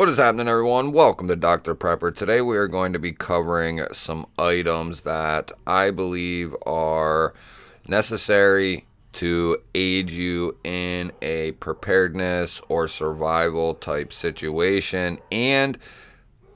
What is happening, everyone? Welcome to Dr. Prepper. Today we are going to be covering some items that I believe are necessary to aid you in a preparedness or survival type situation, and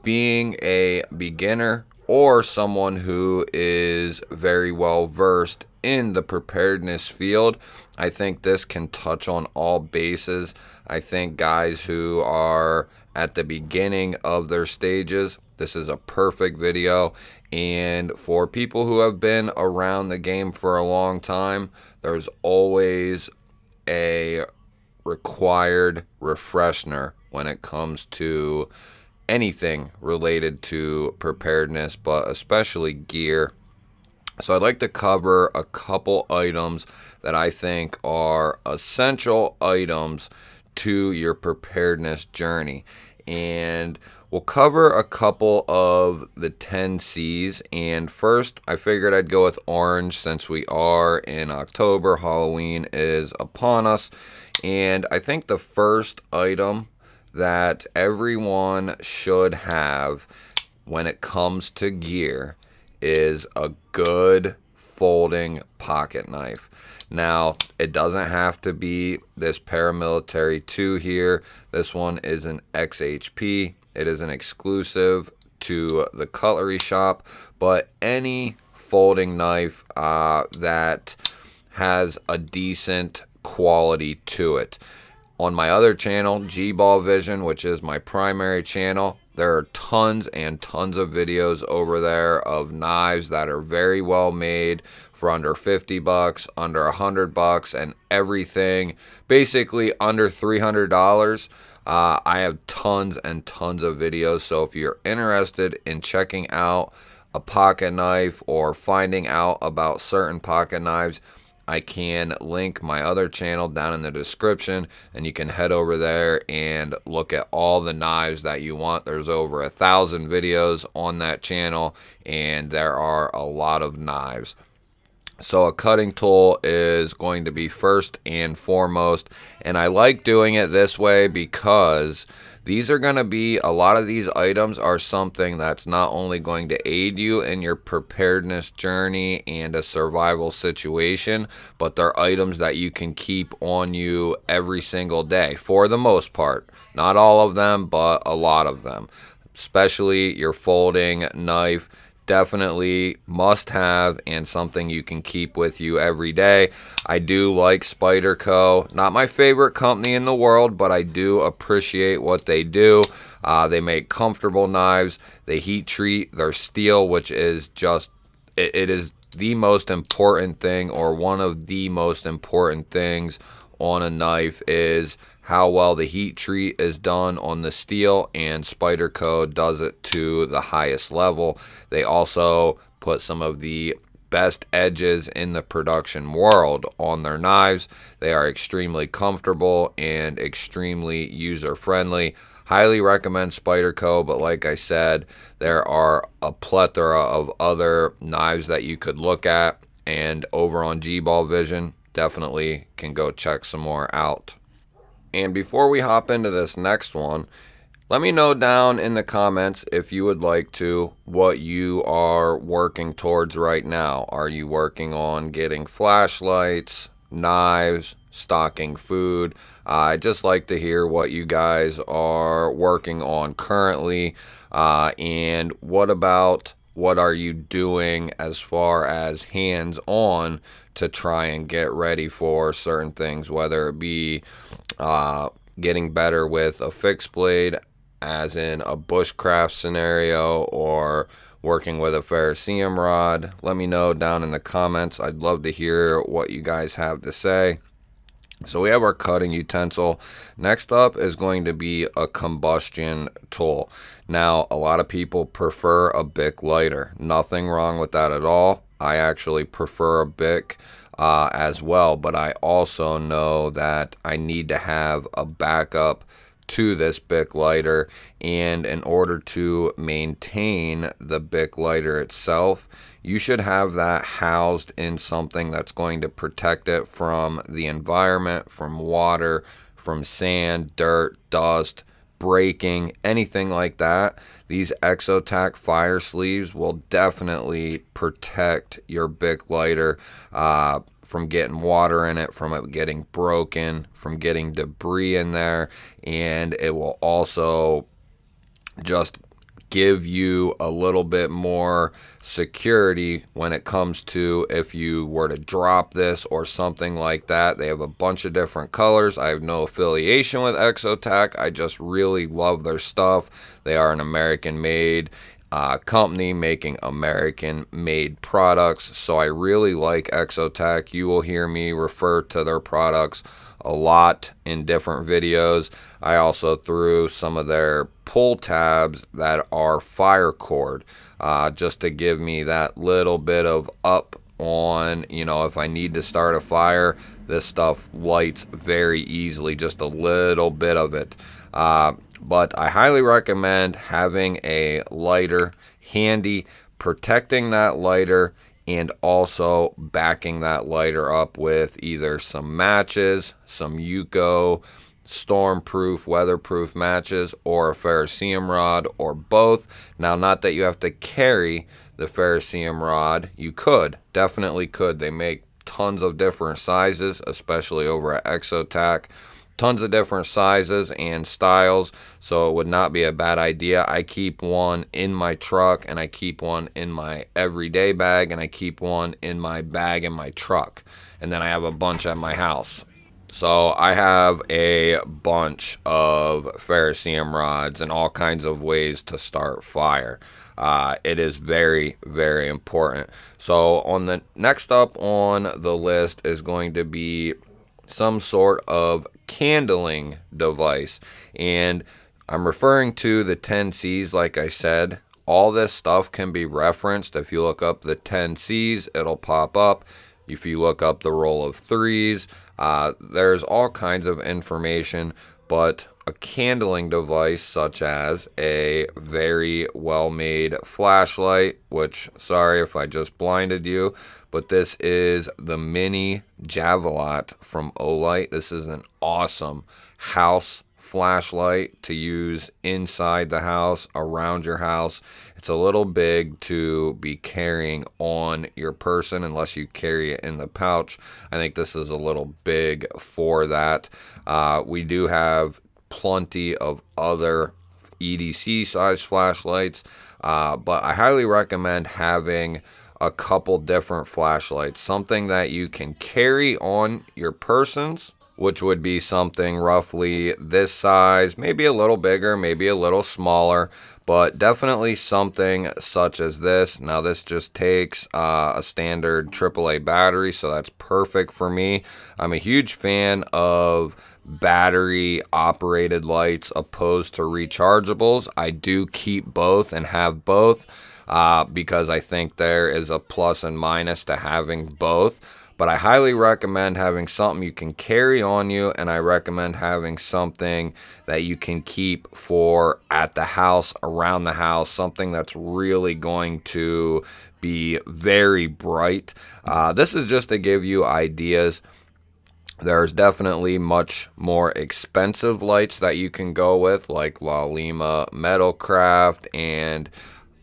being a beginner or someone who is very well versed in the preparedness field. I think this can touch on all bases. I think guys who are at the beginning of their stages, this is a perfect video. And for people who have been around the game for a long time, there's always a required refresher when it comes to anything related to preparedness, but especially gear. So I'd like to cover a couple items that I think are essential items to your preparedness journey. And we'll cover a couple of the 10 C's. And first, I figured I'd go with orange since we are in October. Halloween is upon us. And I think the first item that everyone should have when it comes to gear is a good folding pocket knife. Now, it doesn't have to be this paramilitary 2 here. This one is an XHP. It is an exclusive to the cutlery shop, but any folding knife that has a decent quality to it. On my other channel, G-Ball Vision, which is my primary channel, there are tons and tons of videos over there of knives that are very well made for under 50 bucks, under 100 bucks, and everything basically under $300. I have tons and tons of videos, so if you're interested in checking out a pocket knife or finding out about certain pocket knives, I can link my other channel down in the description, and you can head over there and look at all the knives that you want. There's over 1,000 videos on that channel, and there are a lot of knives. So a cutting tool is going to be first and foremost, and I like doing it this way because these are going to be, a lot of these items are something that's not only going to aid you in your preparedness journey and a survival situation, but they're items that you can keep on you every single day for the most part. Not all of them, but a lot of them. Especially your folding knife. Definitely must have and something you can keep with you every day. I do like Spyderco. Not my favorite company in the world, but I do appreciate what they do. They make comfortable knives. They heat treat their steel, which is just, it is the most important thing, or one of the most important things on a knife, is how well the heat treat is done on the steel, and Spyderco does it to the highest level. They also put some of the best edges in the production world on their knives. They are extremely comfortable and extremely user-friendly. Highly recommend Spyderco, but like I said, there are a plethora of other knives that you could look at, and over on G-Ball Vision, definitely can go check some more out. And before we hop into this next one, let me know down in the comments, if you would like to, what you are working towards right now. Are you working on getting flashlights, knives, stocking food? I'd just like to hear what you guys are working on currently. And what are you doing as far as hands-on to try and get ready for certain things, whether it be getting better with a fixed blade, as in a bushcraft scenario, or working with a ferrocerium rod. Let me know down in the comments. I'd love to hear what you guys have to say. So we have our cutting utensil. Next up is going to be a combustion tool. Now, a lot of people prefer a Bic lighter. Nothing wrong with that at all. I actually prefer a Bic as well, but I also know that I need to have a backup to this Bic lighter, and in order to maintain the Bic lighter itself, you should have that housed in something that's going to protect it from the environment, from water, from sand, dirt, dust, breaking, anything like that, these Exotac fire sleeves will definitely protect your Bic lighter from getting water in it, from it getting broken, from getting debris in there, and it will also just give you a little bit more security when it comes to if you were to drop this or something like that. They have a bunch of different colors. I have no affiliation with Exotac. I just really love their stuff. They are an American made company making American made products, so I really like Exotac. You will hear me refer to their products a lot in different videos. I also threw some of their pull tabs that are fire cord, just to give me that little bit of up on, you know, if I need to start a fire, this stuff lights very easily, just a little bit of it. But I highly recommend having a lighter handy, protecting that lighter, and also backing that lighter up with either some matches, some Yuko stormproof, weatherproof matches, or a ferrocerium rod, or both. Now, not that you have to carry the ferrocerium rod. You could, definitely could. They make tons of different sizes, especially over at Exotac. Tons of different sizes and styles, so it would not be a bad idea. I keep one in my truck, and I keep one in my everyday bag, and I keep one in my bag in my truck, and then I have a bunch at my house. So I have a bunch of ferrocerium rods and all kinds of ways to start fire. It is very, very important. So on the next up on the list is going to be some sort of candling device, and I'm referring to the 10Cs. Like I said, all this stuff can be referenced. If you look up the 10Cs, it'll pop up. If you look up the roll of threes, there's all kinds of information, but a candling device such as a very well-made flashlight, which, sorry if I just blinded you, but this is the mini Javelot from Olight. This is an awesome house flashlight to use inside the house, around your house. It's a little big to be carrying on your person unless you carry it in the pouch. I think this is a little big for that. We do have plenty of other EDC size flashlights, but I highly recommend having a couple different flashlights, something that you can carry on your persons, which would be something roughly this size, maybe a little bigger, maybe a little smaller, but definitely something such as this. Now, this just takes a standard AAA battery, so that's perfect for me. I'm a huge fan of battery operated lights opposed to rechargeables. I do keep both and have both because I think there is a plus and minus to having both. But I highly recommend having something you can carry on you, and I recommend having something that you can keep for at the house, around the house, something that's really going to be very bright. This is just to give you ideas. There's definitely much more expensive lights that you can go with, like La Lima Metalcraft and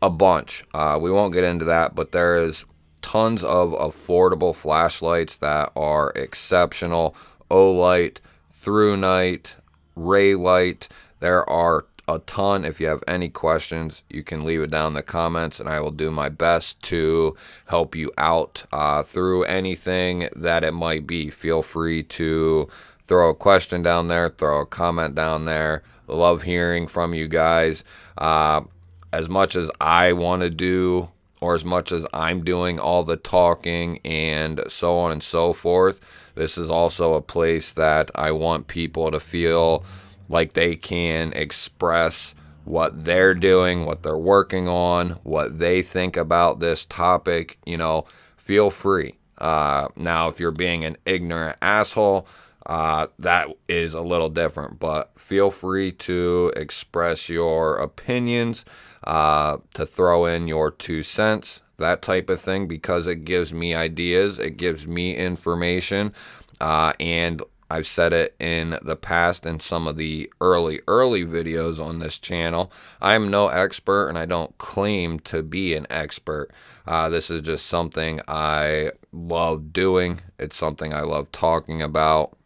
a bunch. We won't get into that, but there is tons of affordable flashlights that are exceptional. Olight, Through Night, Ray Light. There are a ton. If you have any questions, you can leave it down in the comments, and I will do my best to help you out through anything that it might be. Feel free to throw a question down there, throw a comment down there. Love hearing from you guys. As much as I want to do, or as much as I'm doing all the talking and so on and so forth, this is also a place that I want people to feel like they can express what they're doing, what they're working on, what they think about this topic. You know, feel free. Now, if you're being an ignorant asshole, that is a little different, but feel free to express your opinions, to throw in your 2 cents, that type of thing, because it gives me ideas, it gives me information, and I've said it in the past in some of the early videos on this channel. I'm no expert, and I don't claim to be an expert. This is just something I love doing. It's something I love talking about.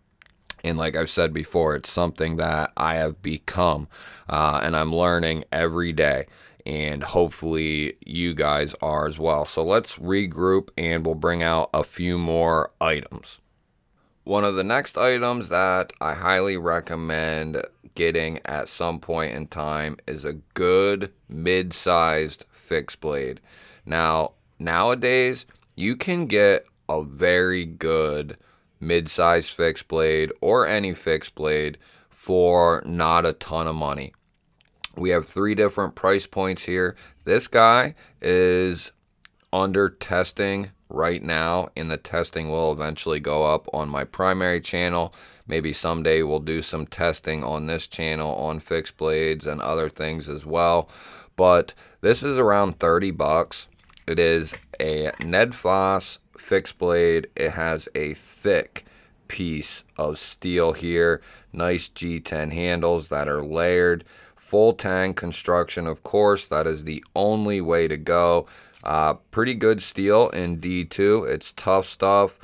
And like I've said before, it's something that I have become, and I'm learning every day. And hopefully you guys are as well. So let's regroup and we'll bring out a few more items. One of the next items that I highly recommend getting at some point in time is a good mid-sized fixed blade. Now, nowadays, you can get a very good mid-sized fixed blade or any fixed blade for not a ton of money. We have 3 different price points here. This guy is under testing right now, and the testing will eventually go up on my primary channel. Maybe someday we'll do some testing on this channel on fixed blades and other things as well. But this is around 30 bucks. It is a Ned Foss fixed blade. It has a thick piece of steel here. Nice G10 handles that are layered. Full tang construction, of course. That is the only way to go. Pretty good steel in D2. It's tough stuff.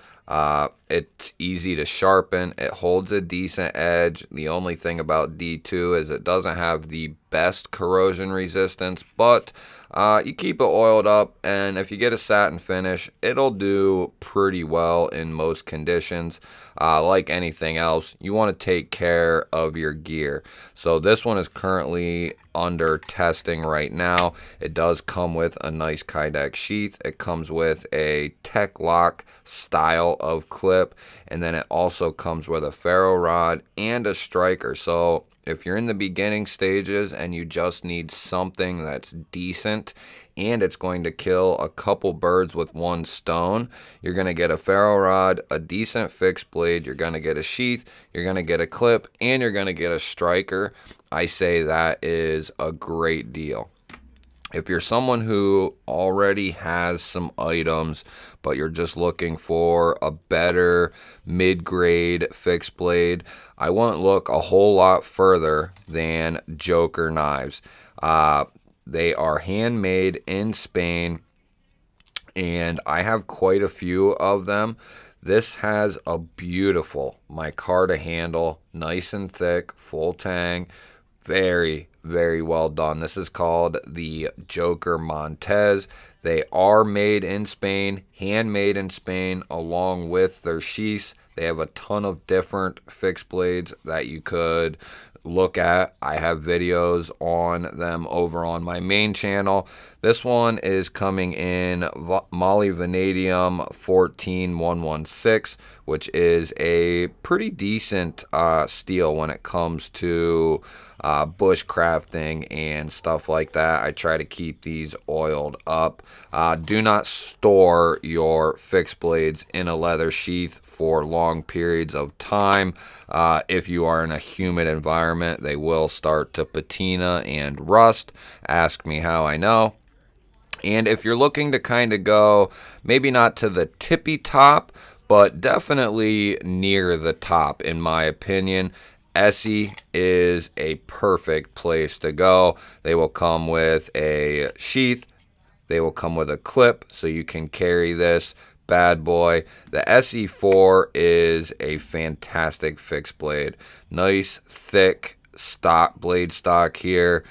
It's easy to sharpen. It holds a decent edge. The only thing about D2 is it doesn't have the best corrosion resistance, but you keep it oiled up, and if you get a satin finish, it'll do pretty well in most conditions. Like anything else, you want to take care of your gear. So this one is currently under testing right now. It does come with a nice Kydex sheath. It comes with a Tech Lock style of clip, and then it also comes with a ferro rod and a striker. So if you're in the beginning stages and you just need something that's decent and it's going to kill a couple birds with one stone, you're going to get a ferro rod, a decent fixed blade, you're going to get a sheath, you're going to get a clip, and you're going to get a striker. I say that is a great deal. If you're someone who already has some items, but you're just looking for a better mid-grade fixed blade, I wouldn't look a whole lot further than Joker knives. They are handmade in Spain, and I have quite a few of them. This has a beautiful micarta handle, nice and thick, full tang, very, very well done. This is called the Joker Montez. They are made in Spain, handmade in Spain, along with their sheaths. They have a ton of different fixed blades that you could look at. I have videos on them over on my main channel. This one is coming in molybdenum 14116, which is a pretty decent steel when it comes to bushcrafting and stuff like that. I try to keep these oiled up. Do not store your fixed blades in a leather sheath for long periods of time. If you are in a humid environment, they will start to patina and rust. Ask me how I know. And if you're looking to kind of go, maybe not to the tippy top, but definitely near the top, in my opinion, Essie is a perfect place to go. They will come with a sheath. They will come with a clip, so you can carry this bad boy. The SE4 is a fantastic fixed blade. Nice, thick blade stock here.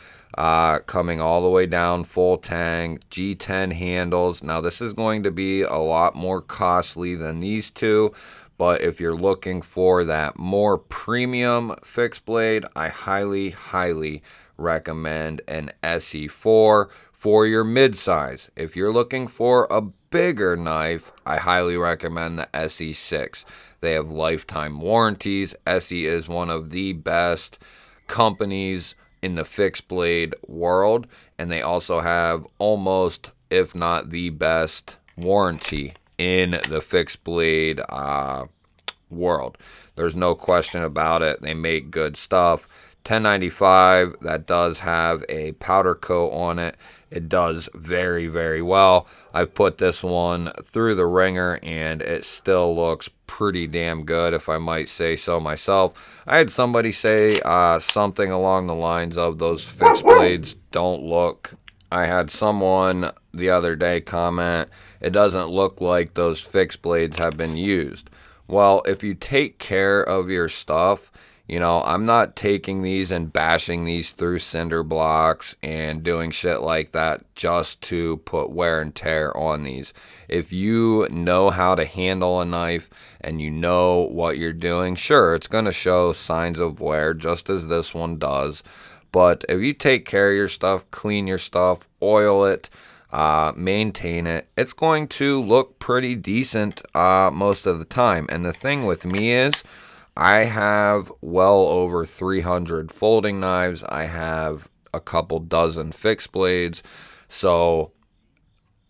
Coming all the way down, full tang, G10 handles. Now this is going to be a lot more costly than these two, but if you're looking for that more premium fixed blade, I highly recommend an SE4 for your mid-size. If you're looking for a bigger knife, I highly recommend the SE6. They have lifetime warranties. Essie is one of the best companies in the fixed blade world, and they also have almost, if not the best, warranty in the fixed blade world. There's no question about it. They make good stuff. 1095 that does have a powder coat on it. It does very, very well. I've put this one through the ringer and it still looks pretty damn good, if I might say so myself. I had somebody say something along the lines of those fixed blades don't look. I had someone the other day comment, it doesn't look like those fixed blades have been used. Well, if you take care of your stuff, you know, I'm not taking these and bashing these through cinder blocks and doing shit like that just to put wear and tear on these. If you know how to handle a knife and you know what you're doing, sure, it's going to show signs of wear just as this one does. But if you take care of your stuff, clean your stuff, oil it, maintain it, it's going to look pretty decent most of the time. And the thing with me is, I have well over 300 folding knives. I have a couple dozen fixed blades. So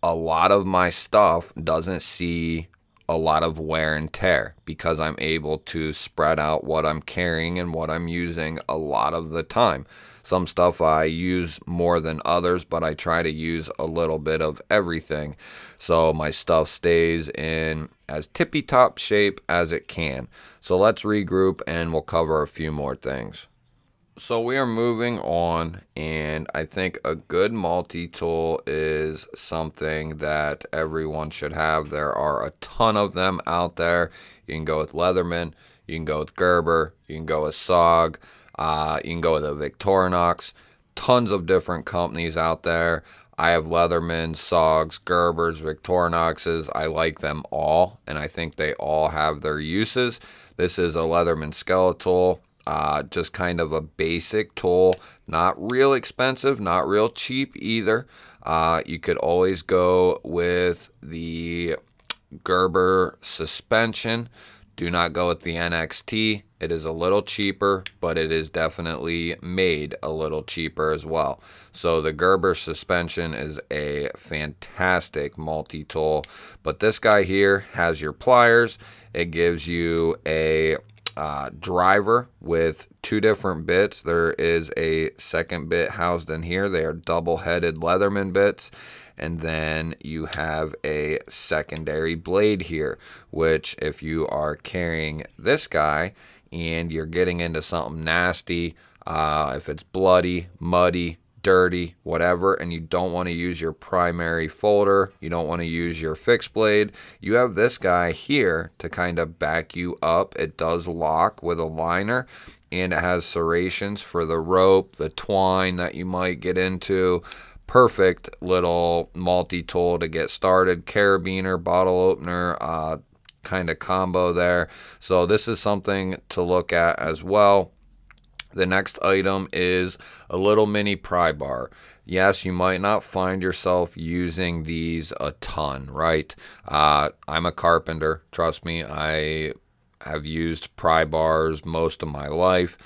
a lot of my stuff doesn't see a lot of wear and tear because I'm able to spread out what I'm carrying and what I'm using a lot of the time. Some stuff I use more than others, but I try to use a little bit of everything. So my stuff stays in as tippy-top shape as it can. So let's regroup and we'll cover a few more things. So we are moving on, and I think a good multi-tool is something that everyone should have. There are a ton of them out there. You can go with Leatherman, you can go with Gerber, you can go with SOG, you can go with a Victorinox. Tons of different companies out there. I have Leatherman, SOGs, Gerbers, Victorinoxes. I like them all, and I think they all have their uses. This is a Leatherman skeletal. Just kind of a basic tool, not real expensive, not real cheap either. You could always go with the Gerber suspension. Do not go with the NXT. It is a little cheaper, but it is definitely made a little cheaper as well. So the Gerber suspension is a fantastic multi-tool, but this guy here has your pliers. It gives you a driver with two different bits. There is a second bit housed in here. They are double-headed Leatherman bits. And then you have a secondary blade here, which if you are carrying this guy and you're getting into something nasty, if it's bloody, muddy, dirty, whatever, and you don't want to use your primary folder, you don't want to use your fixed blade, you have this guy here to kind of back you up. It does lock with a liner, and it has serrations for the rope, the twine that you might get into. Perfect little multi-tool to get started. Carabiner, bottle opener, kind of combo there. So this is something to look at as well. The next item is a little mini pry bar. Yes, you might not find yourself using these a ton, right? I'm a carpenter. Trust me, I have used pry bars most of my life.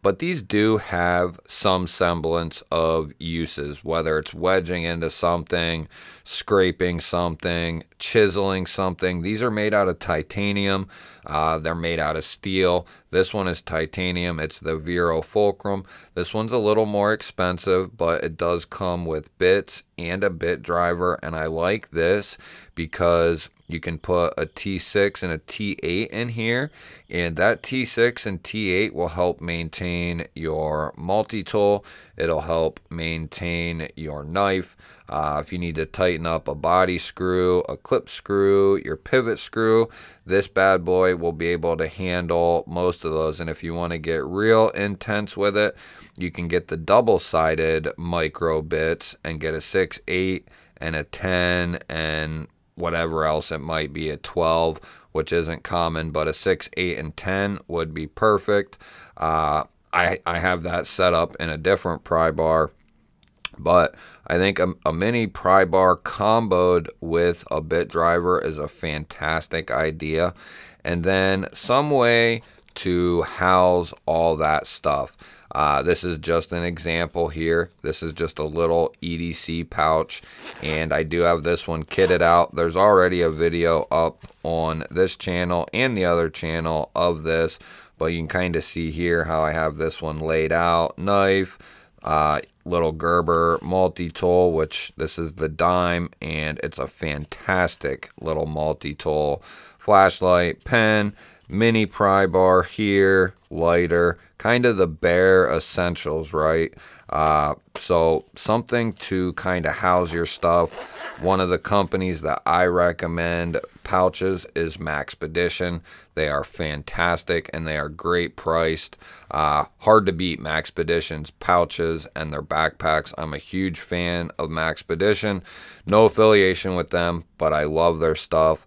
But these do have some semblance of uses, whether it's wedging into something, scraping something, chiseling something. These are made out of titanium. They're made out of steel. This one is titanium. It's the Vero Fulcrum. This one's a little more expensive, but it does come with bits and a bit driver. And I like this because you can put a T6 and a T8 in here, and that T6 and T8 will help maintain your multi-tool. It'll help maintain your knife. If you need to tighten up a body screw, a clip screw, your pivot screw, this bad boy will be able to handle most of those. And if you want to get real intense with it, you can get the double-sided micro bits and get a 6, 8, and a 10, and whatever else it might be, a 12, which isn't common, but a 6, 8, and 10 would be perfect. I have that set up in a different pry bar, but I think a mini pry bar comboed with a bit driver is a fantastic idea. And then some way to house all that stuff. This is just an example here. This is just a little EDC pouch, and I do have this one kitted out. There's already a video up on this channel and the other channel of this, but you can kind of see here how I have this one laid out. Knife, little Gerber multi-tool, which this is the dime, and it's a fantastic little multi-tool. Flashlight, pen, mini pry bar here, lighter, kind of the bare essentials, right? So something to kind of house your stuff. One of the companies that I recommend pouches is Maxpedition. They are fantastic and they are great priced. Hard to beat Maxpedition's pouches and their backpacks. I'm a huge fan of Maxpedition. No affiliation with them, but I love their stuff.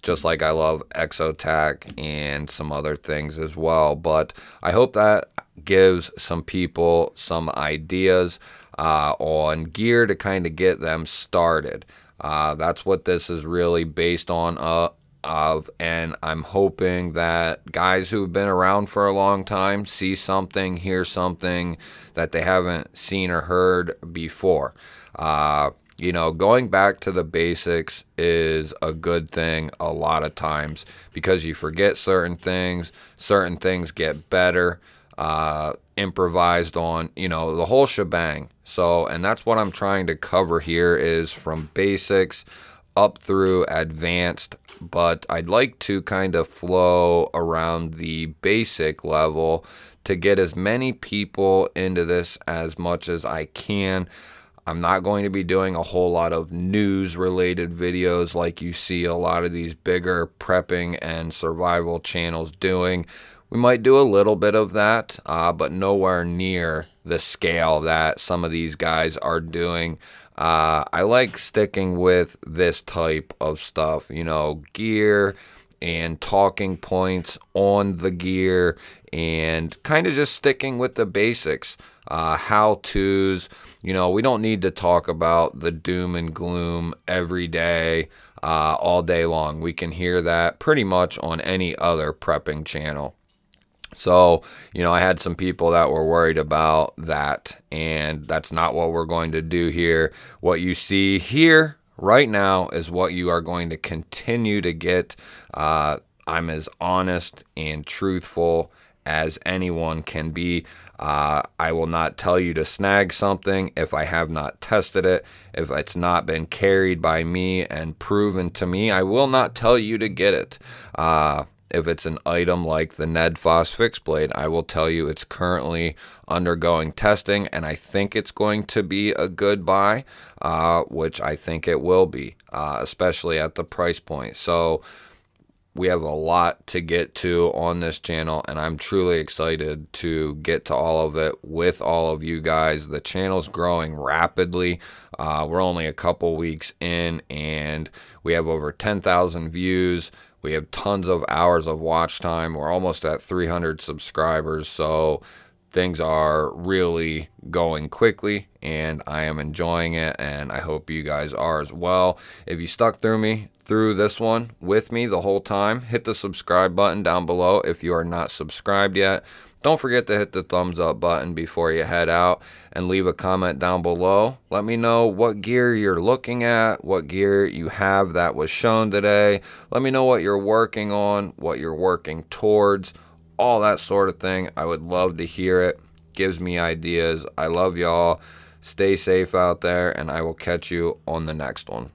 Just like I love Exotac and some other things as well. But I hope that gives some people some ideas on gear to kind of get them started. That's what this is really based on and I'm hoping that guys who've been around for a long time see something, hear something that they haven't seen or heard before. You know, going back to the basics is a good thing a lot of times because you forget certain things get better, improvised on, you know, the whole shebang. So, and that's what I'm trying to cover here is from basics up through advanced, but I'd like to kind of flow around the basic level to get as many people into this as much as I can. I'm not going to be doing a whole lot of news related videos like you see a lot of these bigger prepping and survival channels doing. We might do a little bit of that, but nowhere near the scale that some of these guys are doing. I like sticking with this type of stuff, you know, gear and talking points on the gear and kind of just sticking with the basics. How-tos, you know, we don't need to talk about the doom and gloom every day, all day long. We can hear that pretty much on any other prepping channel. So, you know, I had some people that were worried about that, and that's not what we're going to do here. What you see here right now is what you are going to continue to get. I'm as honest and truthful as anyone can be. I will not tell you to snag something if I have not tested it. If it's not been carried by me and proven to me, I will not tell you to get it. If it's an item like the Ned Foss fixed blade, I will tell you it's currently undergoing testing, and I think it's going to be a good buy, which I think it will be, especially at the price point. So we have a lot to get to on this channel, and I'm truly excited to get to all of it with all of you guys. The channel's growing rapidly. We're only a couple weeks in, and we have over 10,000 views. We have tons of hours of watch time. We're almost at 300 subscribers, so things are really going quickly, and I am enjoying it, and I hope you guys are as well. If you stuck through this one with me the whole time, hit the subscribe button down below if you are not subscribed yet. Don't forget to hit the thumbs up button before you head out, and leave a comment down below. Let me know what gear you're looking at, what gear you have that was shown today. Let me know what you're working on, what you're working towards, all that sort of thing. I would love to hear it. Gives me ideas. I love y'all. Stay safe out there, and I will catch you on the next one.